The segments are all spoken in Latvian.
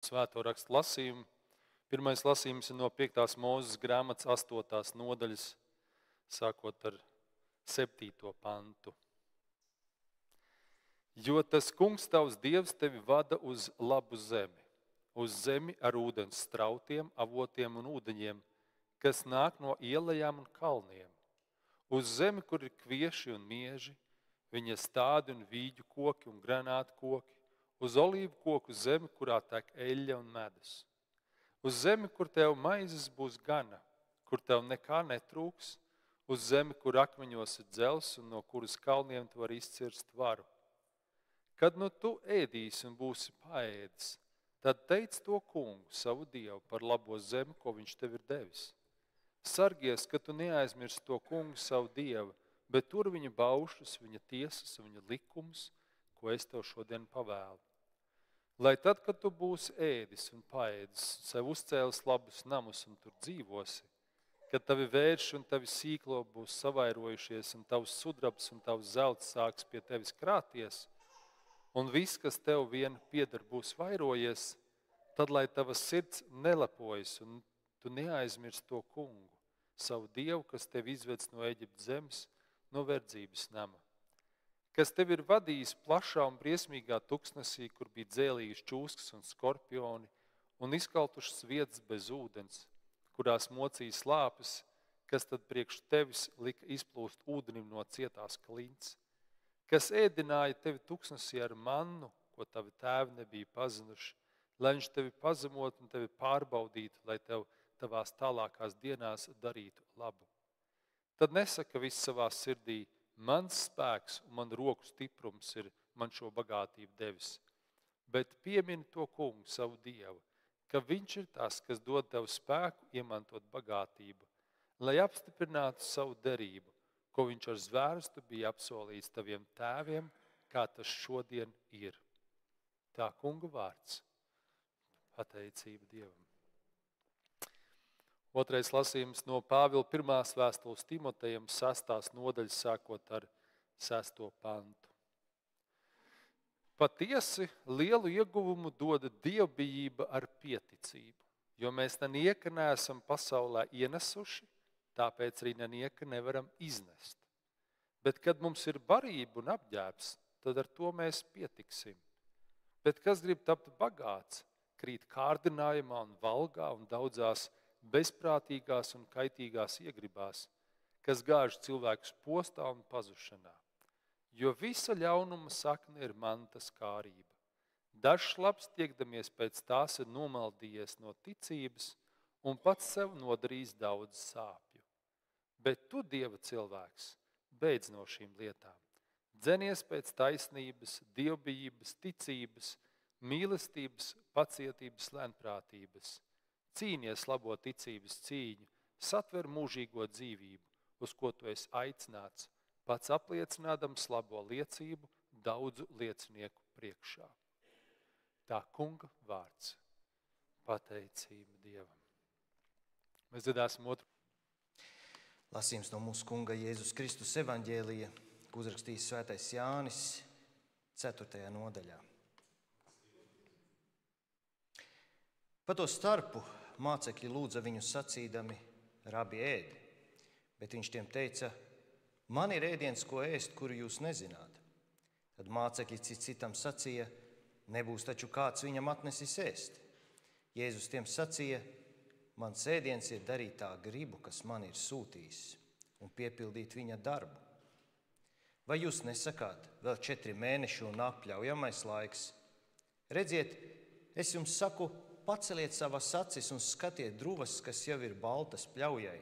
Svēto rakstu lasījumu. Pirmais lasījums ir no 5. mūzes grāmatas 8. nodaļas, sākot ar 7. pantu. Jo tas kungs tavs dievs tevi vada uz labu zemi, uz zemi ar ūdens strautiem, avotiem un ūdeņiem, kas nāk no ielajām un kalniem, uz zemi, kur ir kvieši un mieži, viņa stādi un vīģu koki un granātu koki, uz olīvu koku zemi, kurā tek eļļa un medus. Uz zemi, kur tev maizes būs gana, kur tev nekā netrūks, uz zemi, kur akmeņos ir dzels un no kuras kalniem tu vari izcirst varu. Kad nu tu ēdīsi un būsi paēdis, tad teic to kungu, savu dievu, par labo zemi, ko viņš tev ir devis. Sargies, ka tu neaizmirsti to kungu, savu dievu, bet tur viņa baušus, viņa tiesas, viņa likumus, ko es tev šodien pavēlu. Lai tad, kad tu būsi ēdis un paēdis, sev uzcēlis labus namus un tur dzīvosi, kad tavi vērši un tavi sīklo būs savairojušies un tavs sudrabs un tavs zelts sāks pie tevis krāties, un viss, kas tev vien pieder, būs vairojies, tad lai tava sirds nelepojas un tu neaizmirsti to kungu, savu dievu, kas tevi izveds no Eģiptes zemes, no verdzības nama, kas tevi ir vadījis plašā un briesmīgā tuksnesī, kur bija dzēlījuši čūskas un skorpioni un izkaltušas vietas bez ūdens, kurās mocīja slāpes, kas tad priekš tevis lika izplūst ūdenim no cietās klints, kas ēdināja tevi tuksnesī ar mannu, ko tavi tēvi nebija pazinuši, lai viņš tevi pazemot un tevi pārbaudītu, lai tev tavās tālākās dienās darītu labu. Tad nesaka viss savā sirdī, mans spēks un man roku stiprums ir man šo bagātību devis, bet piemini to kungu, savu dievu, ka viņš ir tas, kas dod tev spēku iemantot bagātību, lai apstiprinātu savu derību, ko viņš ar zvērstu bija apsolījis taviem tēviem, kā tas šodien ir. Tā kunga vārds. Pateicība Dievam. Otrais lasījums no Pāvila 1. vēstules Timotejam 6. nodaļas sākot ar 6. pantu. Patiesi lielu ieguvumu dod dievbijība ar pieticību, jo mēs nenieka neesam pasaulē ienesuši, tāpēc arī nenieka nevaram iznest. Bet, kad mums ir barība un apģērbs, tad ar to mēs pietiksim. Bet kas grib tapt bagāts, krīt kārdinājumā un valgā un daudzās bezprātīgās un kaitīgās iegribās, kas gāž cilvēkus postā un pazušanā. Jo visa ļaunuma sakne ir mantas kārība. Dažs labs tiekdamies pēc tās ir nomaldījies no ticības un pats sev nodarījis daudz sāpju. Bet tu, Dieva cilvēks, beidz no šīm lietām. Dzenies pēc taisnības, dievbijības, ticības, mīlestības, pacietības, lēnprātības. Cīnies labo ticības cīņu, satver mūžīgo dzīvību, uz ko tu esi aicināts, pats apliecinādams labo liecību daudzu liecinieku priekšā. Tā kunga vārds. Pateicība Dievam. Mēs dziedāsim otru. Lasījums no mūsu kunga Jēzus Kristus evaņģēlija, ko uzrakstījis svētais Jānis 4. nodaļā. Pa to starpu mācekļi lūdza viņu sacīdami, rabi ēdi, bet viņš tiem teica, man ir ēdiens, ko ēst, kuru jūs nezināt. Tad mācekļi citam sacīja, nebūs taču kāds viņam atnesis ēst. Jēzus tiem sacīja, mans ēdiens ir darīt tā gribu, kas man ir sūtījis, un piepildīt viņa darbu. Vai jūs nesakāt, vēl 4 mēneši un apļaujamais laiks? Redziet, es jums saku, paceliet savas acis un skatiet druvas, kas jau ir baltas pļaujai.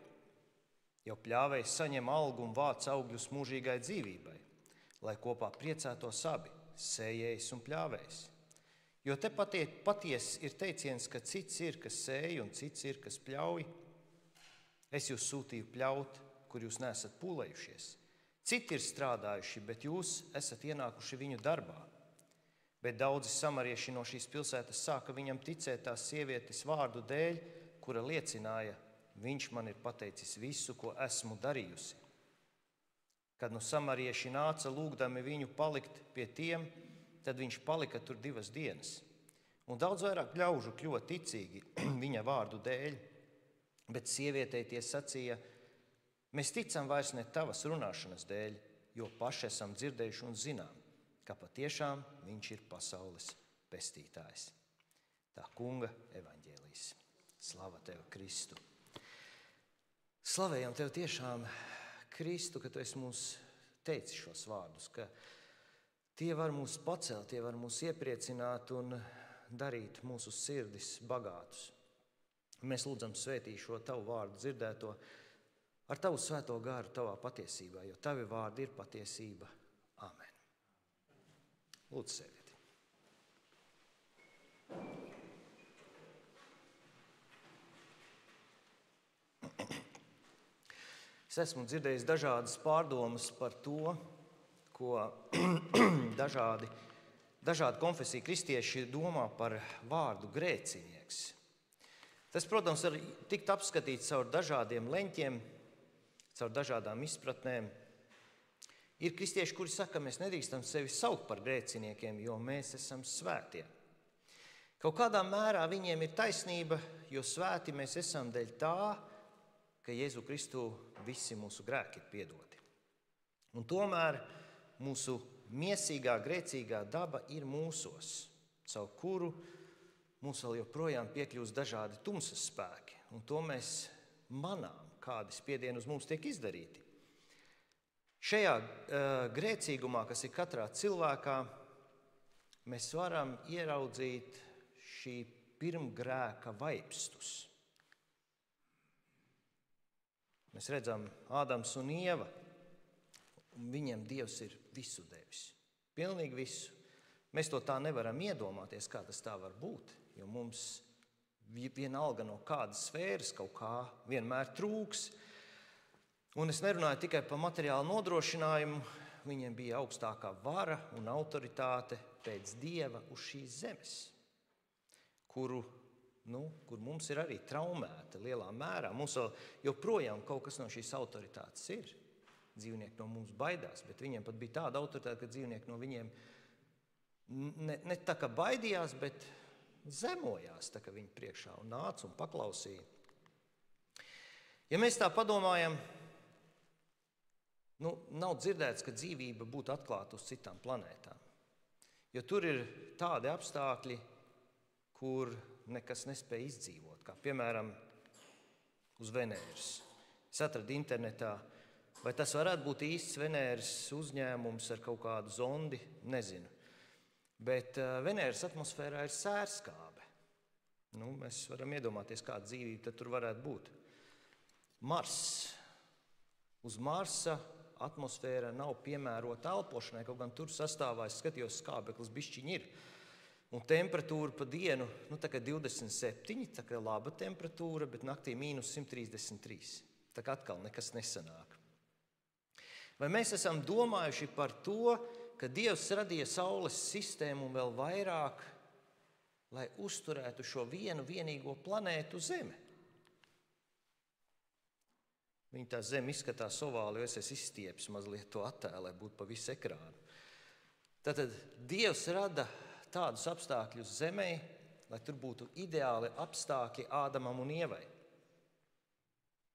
Jau pļāvējs saņem algu un vāc augļus mūžīgai dzīvībai, lai kopā priecātos abi, sējējs un pļāvējs. Jo te patiesi ir teiciens, ka cits ir, kas sēj un cits ir, kas pļauj. Es jūs sūtīju pļaut, kur jūs neesat pūlējušies. Citi ir strādājuši, bet jūs esat ienākuši viņu darbā. Bet daudzi samarieši no šīs pilsētas sāka viņam ticēt tās sievietes vārdu dēļ, kura liecināja, viņš man ir pateicis visu, ko esmu darījusi. Kad nu samarieši nāca lūgdami viņu palikt pie tiem, tad viņš palika tur 2 dienas. Un daudz vairāk ļaužu kļuva ticīgi viņa vārdu dēļ, bet sievietei tie sacīja: mēs ticam vairs ne tavas runāšanas dēļ, jo paši esam dzirdējuši un zinām, ka patiešām viņš ir pasaules pestītājs. Tā kunga evaņģēlijs. Slava tev, Kristu! Slavējam tev tiešām, Kristu, ka tu esi mums teicis šos vārdus, ka tie var mūs pacelt, tie var mūs iepriecināt un darīt mūsu sirdis bagātus. Mēs lūdzam svētī šo tavu vārdu dzirdēto ar tavu svēto garu tavā patiesībā, jo tavi vārdi ir patiesība. Amen. Lūdzu, sēdiet. Es esmu dzirdējis dažādas pārdomas par to, ko dažādi konfesiju kristieši domā par vārdu grēcinieks. Tas, protams, var tikt apskatīts caur dažādiem leņķiem, caur dažādām izpratnēm. Ir kristieši, kuri saka, ka mēs nedrīkstam sevi saukt par grēciniekiem, jo mēs esam svētie. Kaut kādā mērā viņiem ir taisnība, jo svēti mēs esam dēļ tā, ka Jēzu Kristu visi mūsu grēki ir piedoti. Un tomēr mūsu miesīgā, grēcīgā daba ir mūsos, caur kuru mums vēl joprojām piekļūst dažādi tumsas spēki. Un to mēs manām, kādi spiedieni uz mums tiek izdarīti. Šajā grēcīgumā, kas ir katrā cilvēkā, mēs varam ieraudzīt šī pirmgrēka vaipstus. Mēs redzam Ādams un Ieva, un viņiem Dievs ir visu devis. Pilnīgi visu. Mēs to tā nevaram iedomāties, kā tas tā var būt, jo mums vienalga no kādas sfēras kaut kā vienmēr trūks. Un es nerunāju tikai par materiālu nodrošinājumu, viņiem bija augstākā vara un autoritāte pēc Dieva uz šīs zemes, kur mums ir arī traumēta lielā mērā. Mums joprojām kaut kas no šīs autoritātes ir. Dzīvnieki no mums baidās, bet viņiem pat bija tāda autoritāte, ka dzīvnieki no viņiem ne tā kā baidījās, bet zemojās tā kā viņi priekšā un nāca un paklausīja. Ja mēs tā padomājam, nav dzirdēts, ka dzīvība būtu atklāta uz citām planētām. Jo tur ir tādi apstākļi, kur nekas nespēja izdzīvot, kā piemēram uz Venēras. Es atradu internetā, vai tas varētu būt īsts Venēras uzņēmums ar kaut kādu zondi, nezinu. Bet Venēras atmosfērā ir sērskābe. Mēs varam iedomāties, kāda dzīvība tad tur varētu būt. Mars. Uz Marsa atmosfēra nav piemērota elpošanai, kaut gan tur sastāvā, es skatījos, skābeklis bišķiņ ir. Un temperatūra pa dienu, tā kā 27, tā kā laba temperatūra, bet naktī mīnus 133. Tā kā atkal nekas nesanāk. Vai mēs esam domājuši par to, ka Dievs radīja Saules sistēmu un vēl vairāk, lai uzturētu šo vienīgo planētu Zeme? Viņa tā Zeme izskatās ovāli, jo es esmu izstieps mazliet to attēlu, lai būtu pa visu ekrānu. Tātad Dievs rada tādus apstākļus Zemē, lai tur būtu ideāli apstākļi Ādamam un Ievai.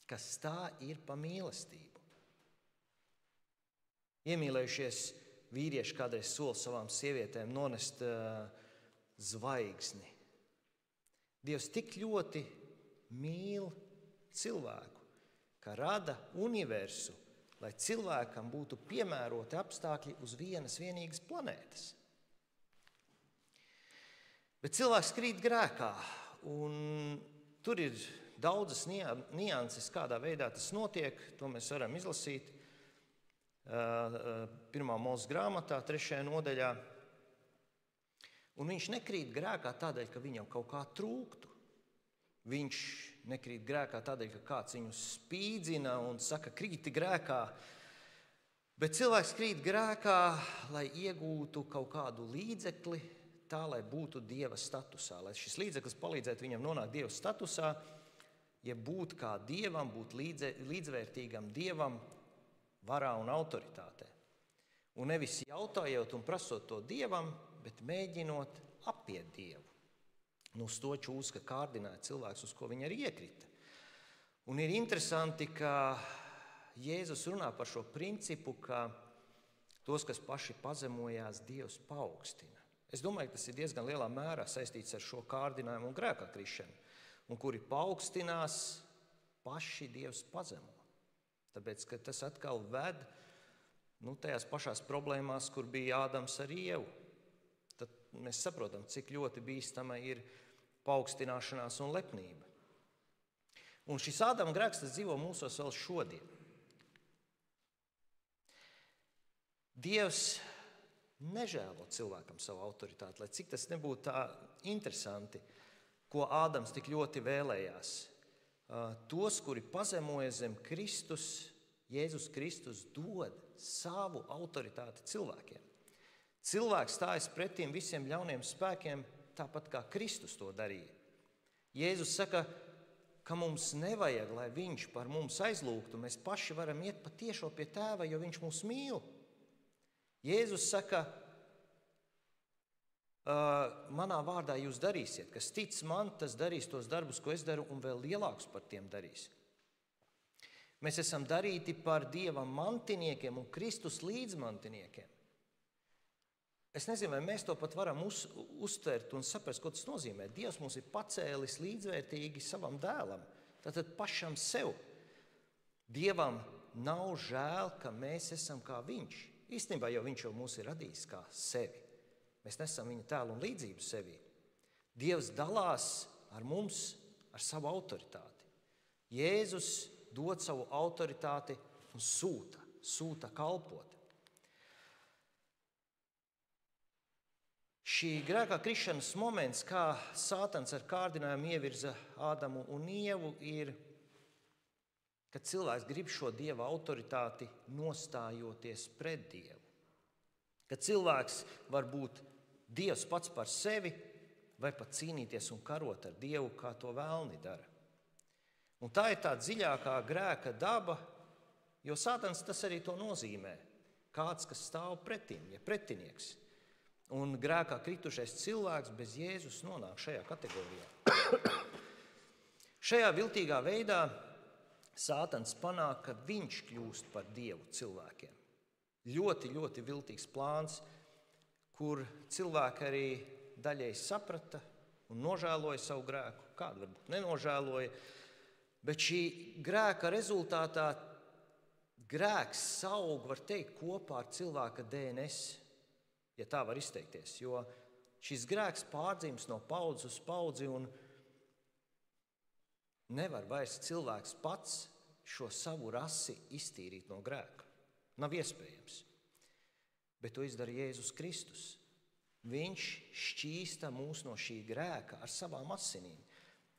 Kas tā ir pa mīlestību? Iemīlējušies vīrieši kādreiz sola savām sievietēm nonest zvaigzni. Dievs tik ļoti mīl cilvēku, ka rada universu, lai cilvēkam būtu piemēroti apstākļi uz vienīgas planētas. Bet cilvēks krīt grēkā, un tur ir daudzas nianses, kādā veidā tas notiek. To mēs varam izlasīt 1. Mūzes grāmatā, 3. nodaļā. Un viņš nekrīt grēkā tādēļ, ka viņam kaut kā trūktu. Viņš nekrīt grēkā tādēļ, ka kāds viņu spīdzina un saka, krīti grēkā. Bet cilvēks krīt grēkā, lai iegūtu kaut kādu līdzekli, tā, lai būtu Dieva statusā, lai šis līdzeklis palīdzētu viņam nonākt Dieva statusā, ja būt kā Dievam, būt līdzvērtīgam Dievam varā un autoritātē. Un nevis jautājot un prasot to Dievam, bet mēģinot apiet Dievu. Nu, uz to čūska kārdināja cilvēks, uz ko viņi arī iekrita. Un ir interesanti, ka Jēzus runā par šo principu, ka tos, kas paši pazemojās, Dievs paaugstina. Es domāju, ka tas ir diezgan lielā mērā saistīts ar šo kārdinājumu un grēkā krišanu. Un kuri paaugstinās, paši Dievs pazemo. Tāpēc, ka tas atkal ved tajās pašās problēmās, kur bija Ādams ar Ievu. Tad mēs saprotam, cik ļoti bīstama ir paaugstināšanās un lepnība. Un šis Ādama grēks, tas dzīvo mūsos vēl šodien. Dievs nežēlo cilvēkam savu autoritāti, lai cik tas nebūtu tā interesanti, ko Ādams tik ļoti vēlējās. Tos, kuri pazemoja zem Kristus, Jēzus Kristus dod savu autoritāti cilvēkiem. Cilvēks stājas pretīm visiem ļauniem spēkiem, tāpat kā Kristus to darīja. Jēzus saka, ka mums nevajag, lai viņš par mums aizlūgtu, mēs paši varam iet patiešo pie tēva, jo viņš mūs mīl. Jēzus saka, manā vārdā jūs darīsiet, kas tic man, tas darīs tos darbus, ko es daru, un vēl lielākus par tiem darīs. Mēs esam darīti par Dieva mantiniekiem un Kristus līdzmantiniekiem. Es nezinu, vai mēs to pat varam uztvert un saprast, ko tas nozīmē. Dievs mums ir pacēlis līdzvērtīgi savam dēlam, tātad pašam sev. Dievam nav žēl, ka mēs esam kā viņš. Īstenībā jau viņš jau mūs ir radījis kā sevi. Mēs nesam viņa tēlu un līdzību sevī. Dievs dalās ar mums ar savu autoritāti. Jēzus dod savu autoritāti un sūta kalpot. Šī grēkā krišanas moments, kā Sātans ar kārdinājumu ievirza Ādamu un Ievu, ir, kad cilvēks grib šo Dieva autoritāti nostājoties pret Dievu. Kad cilvēks var būt Dievs pats par sevi vai pat cīnīties un karot ar Dievu, kā to vēlni dara. Un tā ir tā dziļākā grēka daba, jo Sātans tas arī to nozīmē. Kāds, kas stāv pretim, ja pretinieks. Un grēkā kritušais cilvēks bez Jēzus nonāk šajā kategorijā. Šajā viltīgā veidā Sātans panāk, ka viņš kļūst par Dievu cilvēkiem. Ļoti, ļoti viltīgs plāns, kur cilvēki arī daļēji saprata un nožēloja savu grēku. Kādu varbūt nenožēloja, bet šī grēka rezultātā grēks saug, var teikt, kopā ar cilvēka DNS, ja tā var izteikties, jo šis grēks pārdzīms no paudzes uz paudzi un nevar vairs cilvēks pats šo savu rasi iztīrīt no grēka. Nav iespējams. Bet to izdara Jēzus Kristus. Viņš šķīsta mūs no šī grēka ar savām asinīm.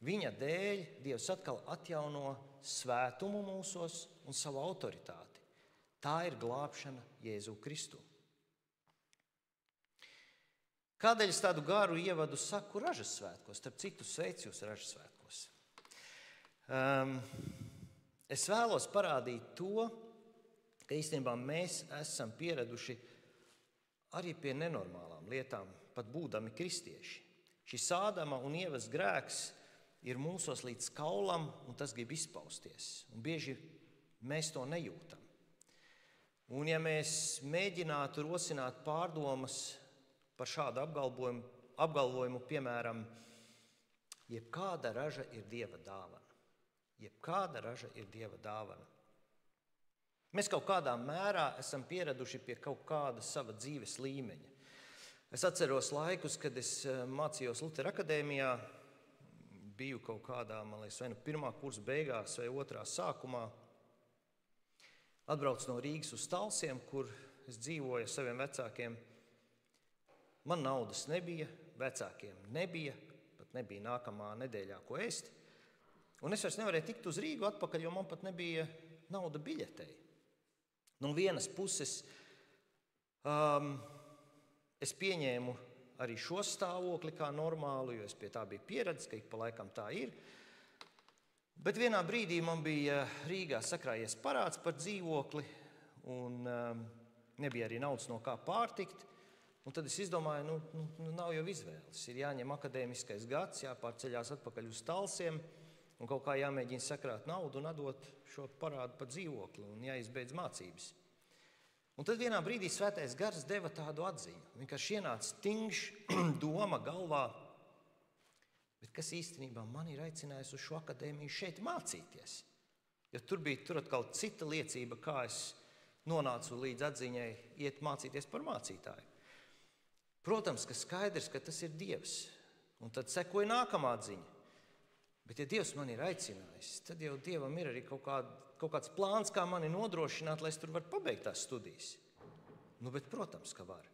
Viņa dēļ Dievs atkal atjauno svētumu mūsos un savu autoritāti. Tā ir glābšana Jēzu Kristu. Kādēļ es tādu garu ievadu saku ražas svētkos? Starp citu, sveicu jūs ražas svētkos. Es vēlos parādīt to, ka īstenībā mēs esam pieraduši arī pie nenormālām lietām, pat būdami kristieši. Šis Ādama un Ievas grēks ir mūsos līdz kaulam, un tas grib izpausties. Un bieži mēs to nejūtam. Un ja mēs mēģinātu rosināt pārdomas par šādu apgalvojumu, piemēram, jebkāda raža ir Dieva dāvana. Jebkāda raža ir Dieva dāvana. Mēs kaut kādā mērā esam pieraduši pie kaut kāda sava dzīves līmeņa. Es atceros laikus, kad es mācījos Lutera akadēmijā, biju kaut kādā, man liekas, vai nu pirmā kursa beigās vai otrā sākumā. Atbraucu no Rīgas uz Talsiem, kur es dzīvoju ar saviem vecākiem. Man naudas nebija, vecākiem nebija, pat nebija nākamā nedēļā, ko ēst. Un es vairs nevarēju tikt uz Rīgu atpakaļ, jo man pat nebija nauda biļetei. No vienas puses es pieņēmu arī šo stāvokli kā normālu, jo es pie tā biju pieredzis, ka ik pa laikam tā ir. Bet vienā brīdī man bija Rīgā sakrājies parāds par dzīvokli un nebija arī naudas no kā pārtikt. Un tad es izdomāju, nav jau izvēles. Ir jāņem akadēmiskais gads, jāpārceļās atpakaļ uz Talsiem un kaut kā jāmēģina sakrāt naudu un atdot šo parādu par dzīvokli un jāizbeidz mācības. Un tad vienā brīdī Svētais Gars deva tādu atziņu. Vienkārši ienāca tingš doma galvā, bet kas īstenībā man ir aicinājis uz šo akadēmiju šeit mācīties? Jo tur atkal cita liecība, kā es nonācu līdz atziņai iet mācīties par mācītāju. Protams, ka skaidrs, ka tas ir Dievs. Un tad sekoja nākamā atziņa. Bet ja Dievs man ir aicinājis, tad jau Dievam ir arī kaut kāds plāns, kā mani nodrošināt, lai es tur varu pabeigt tās studijas. Bet protams, ka var.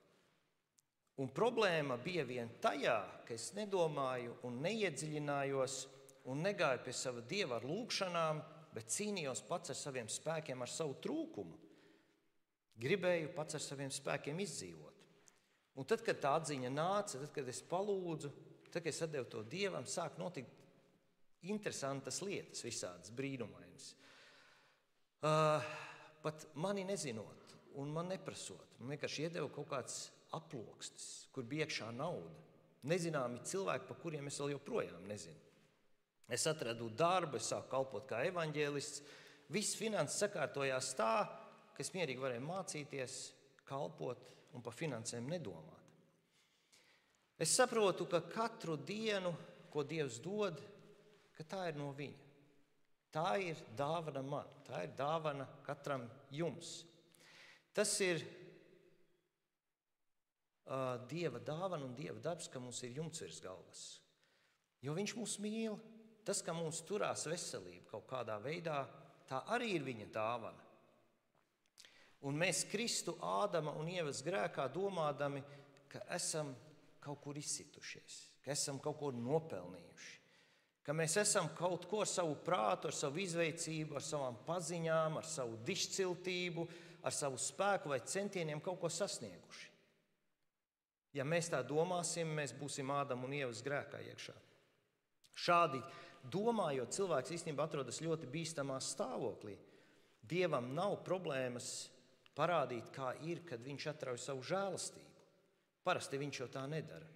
Un problēma bija vien tajā, ka es nedomāju un neiedziļinājos un negāju pie sava Dieva ar lūgšanām, bet cīnījos pats ar saviem spēkiem, ar savu trūkumu. Gribēju pats ar saviem spēkiem izdzīvot. Un tad, kad tā atziņa nāca, tad, kad es palūdzu, tad, kad es atdevu to Dievam, sāk notikt interesantas lietas, visādas brīnumainas. Pat mani nezinot un man neprasot, man vienkārši iedeva kaut kāds aploksnis, kur bija iekšā nauda. Nezināmi cilvēki, par kuriem es vēl joprojām nezinu. Es atradu darbu, es sāku kalpot kā evaņģēlists. Viss finanses sakārtojās tā, ka es mierīgi varēju mācīties, kalpot un par finansēm nedomāt. Es saprotu, ka katru dienu, ko Dievs dod, ka tā ir no viņa. Tā ir dāvana man, tā ir dāvana katram jums. Tas ir Dieva dāvana un Dieva darbs, ka mums ir jumts virs galvas. Jo viņš mūs mīl, tas, ka mums turās veselība kaut kādā veidā, tā arī ir viņa dāvana. Un mēs Kristu, Ādama un Ievas grēkā domādami, ka esam kaut kur izsitušies, ka esam kaut ko nopelnījuši, ka mēs esam kaut ko ar savu prātu, ar savu izveicību, ar savām paziņām, ar savu dišciltību, ar savu spēku vai centieniem kaut ko sasnieguši. Ja mēs tā domāsim, mēs būsim Ādama un Ievas grēkā iekšā. Šādi domājot, cilvēks īstenībā atrodas ļoti bīstamā stāvoklī. Dievam nav problēmas parādīt, kā ir, kad viņš atrauj savu žēlastību. Parasti viņš jau tā nedara.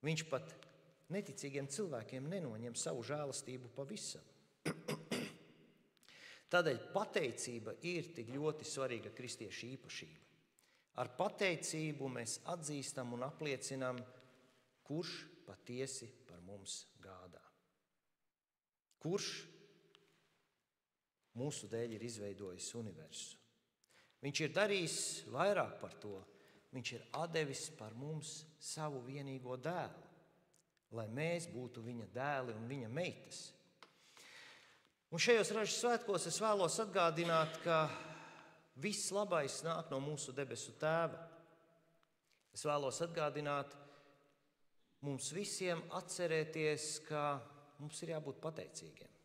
Viņš pat neticīgiem cilvēkiem nenoņem savu žēlastību pavisam. Tādēļ pateicība ir tik ļoti svarīga kristieša īpašība. Ar pateicību mēs atzīstam un apliecinam, kurš patiesi par mums gādā. Kurš mūsu dēļ ir izveidojis universu. Viņš ir darījis vairāk par to. Viņš ir atdevis par mums savu vienīgo dēlu, lai mēs būtu viņa dēli un viņa meitas. Un šajos ražas svētkos es vēlos atgādināt, ka viss labais nāk no mūsu debesu Tēva. Es vēlos atgādināt mums visiem atcerēties, ka mums ir jābūt pateicīgiem.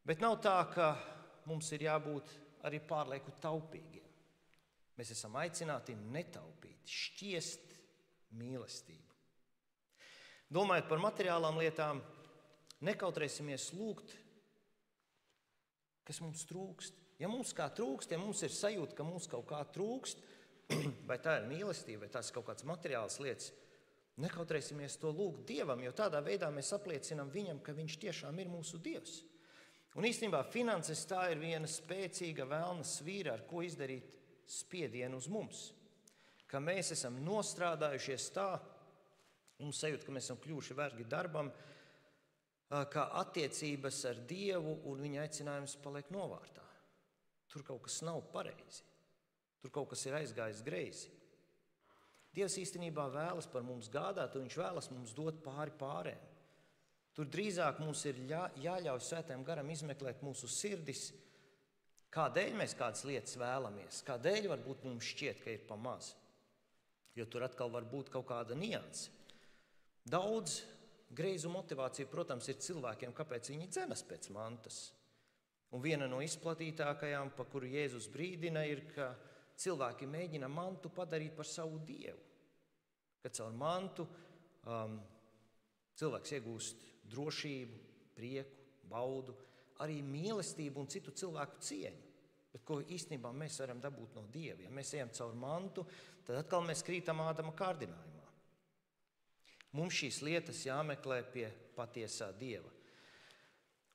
Bet nav tā, ka mums ir jābūt arī pārlieku taupīgiem. Mēs esam aicināti netaupīt, šķiest mīlestību. Domājot par materiālām lietām, nekautrēsimies lūgt, kas mums trūkst. Ja mums kā trūkst, ja mums ir sajūta, ka mums kaut kā trūkst, vai tā ir mīlestība, vai tās ir kaut kāds materiāls lietas, nekautrēsimies to lūgt Dievam, jo tādā veidā mēs apliecinām viņam, ka viņš tiešām ir mūsu Dievs. Un īstenībā finanses tā ir viena spēcīga velna svīra, ar ko izdarīt spiedienu uz mums. Ka mēs esam nostrādājušies tā, mums sajūt, ka mēs esam kļuvuši vergi darbam, ka attiecības ar Dievu un viņa aicinājums paliek novārtā. Tur kaut kas nav pareizi. Tur kaut kas ir aizgājis greizi. Dievs īstenībā vēlas par mums gādāt, un viņš vēlas mums dot pāri pārēm. Tur drīzāk mums ir jāļauj Svētajam Garam izmeklēt mūsu sirdis, kādēļ mēs kādas lietas vēlamies, kādēļ varbūt mums šķiet, ka ir pa maz. Jo tur atkal var būt kaut kāda nianse. Daudz greizu motivāciju, protams, ir cilvēkiem, kāpēc viņi dzenas pēc mantas. Un viena no izplatītākajām, pa kuru Jēzus brīdina, ir, ka cilvēki mēģina mantu padarīt par savu dievu. Kad caur mantu cilvēks iegūst drošību, prieku, baudu, arī mīlestību un citu cilvēku cieņu. bet ko īstenībā mēs varam dabūt no Dieva. Ja mēs ejam caur mantu, tad atkal mēs krītam Ādama kārdinājumā. Mums šīs lietas jāmeklē pie patiesā Dieva.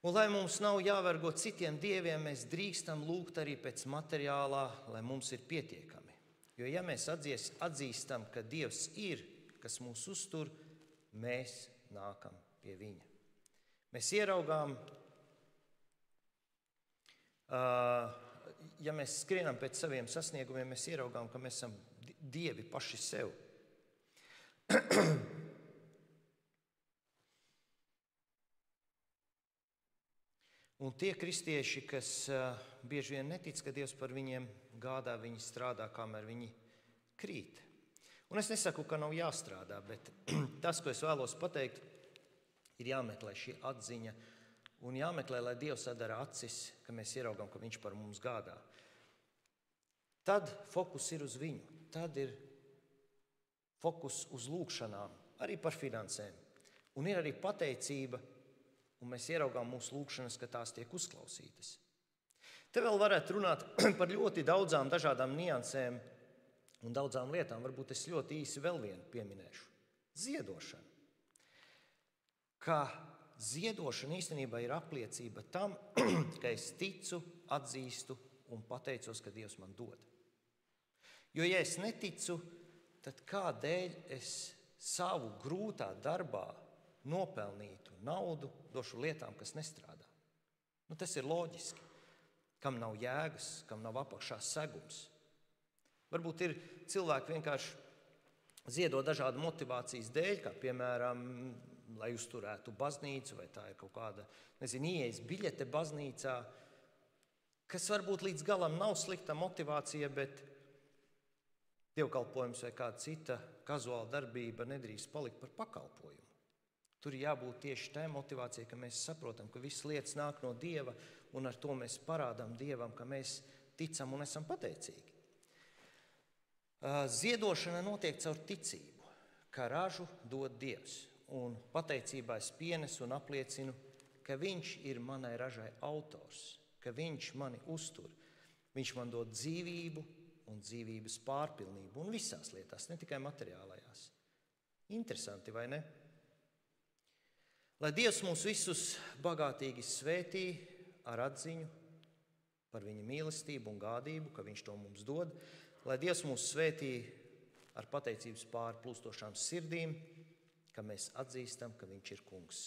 Un lai mums nav jāvergo citiem dieviem, mēs drīkstam lūgt arī pēc materiālā, lai mums ir pietiekami. Jo ja mēs atzīstam, ka Dievs ir, kas mūs uztur, mēs nākam pie viņa. Mēs ieraugām, ja mēs skrienam pēc saviem sasniegumiem, mēs ieraugām, ka mēs esam dievi paši sev. Un tie kristieši, kas bieži vien netic, ka Dievs par viņiem gādā, viņi strādā, kamēr viņi krīt. Un es nesaku, ka nav jāstrādā, bet tas, ko es vēlos pateikt, ir jāmeklē šī atziņa un jāmeklē, lai Dievs atdara acis, ka mēs ieraugam, ka viņš par mums gādā. Tad fokus ir uz viņu, tad ir fokus uz lūgšanām, arī par finansēm. Un ir arī pateicība, un mēs ieraugām mūsu lūgšanas, ka tās tiek uzklausītas. Te vēl varētu runāt par ļoti daudzām dažādām niansēm un daudzām lietām. Varbūt es ļoti īsi vēl vienu pieminēšu. Ziedošana. Ka ziedošana īstenībā ir apliecība tam, ka es ticu, atzīstu un pateicos, ka Dievs man dod. Jo ja es neticu, tad kādēļ es savu grūtā darbā nopelnītu naudu došu lietām, kas nestrādā? Tas ir loģiski. Kam nav jēgas, kam nav apakšā segums. Varbūt ir cilvēki vienkārši ziedo dažādu motivācijas dēļ, kā piemēram, lai uzturētu baznīcu, vai tā ir kaut kāda, ieejas biļete baznīcā, kas varbūt līdz galam nav slikta motivācija, bet dievkalpojums vai kāda cita kazuāla darbība nedrīkst palikt par pakalpojumu. Tur jābūt tieši tā motivācija, ka mēs saprotam, ka visas lietas nāk no Dieva, un ar to mēs parādām Dievam, ka mēs ticam un esam pateicīgi. Ziedošana notiek caur ticību, ka ražu dod Dievs. Un pateicībā es pienesu un apliecinu, ka viņš ir manai ražai autors, ka viņš mani uztur. Viņš man dod dzīvību un dzīvības pārpilnību un visās lietās, ne tikai materiālajās. Interesanti, vai ne? Lai Dievs mūs visus bagātīgi svētī ar atziņu par viņa mīlestību un gādību, ka viņš to mums dod. Lai Dievs mūs svētī ar pateicības pārplūstošām sirdīm, ka mēs atzīstam, ka viņš ir kungs.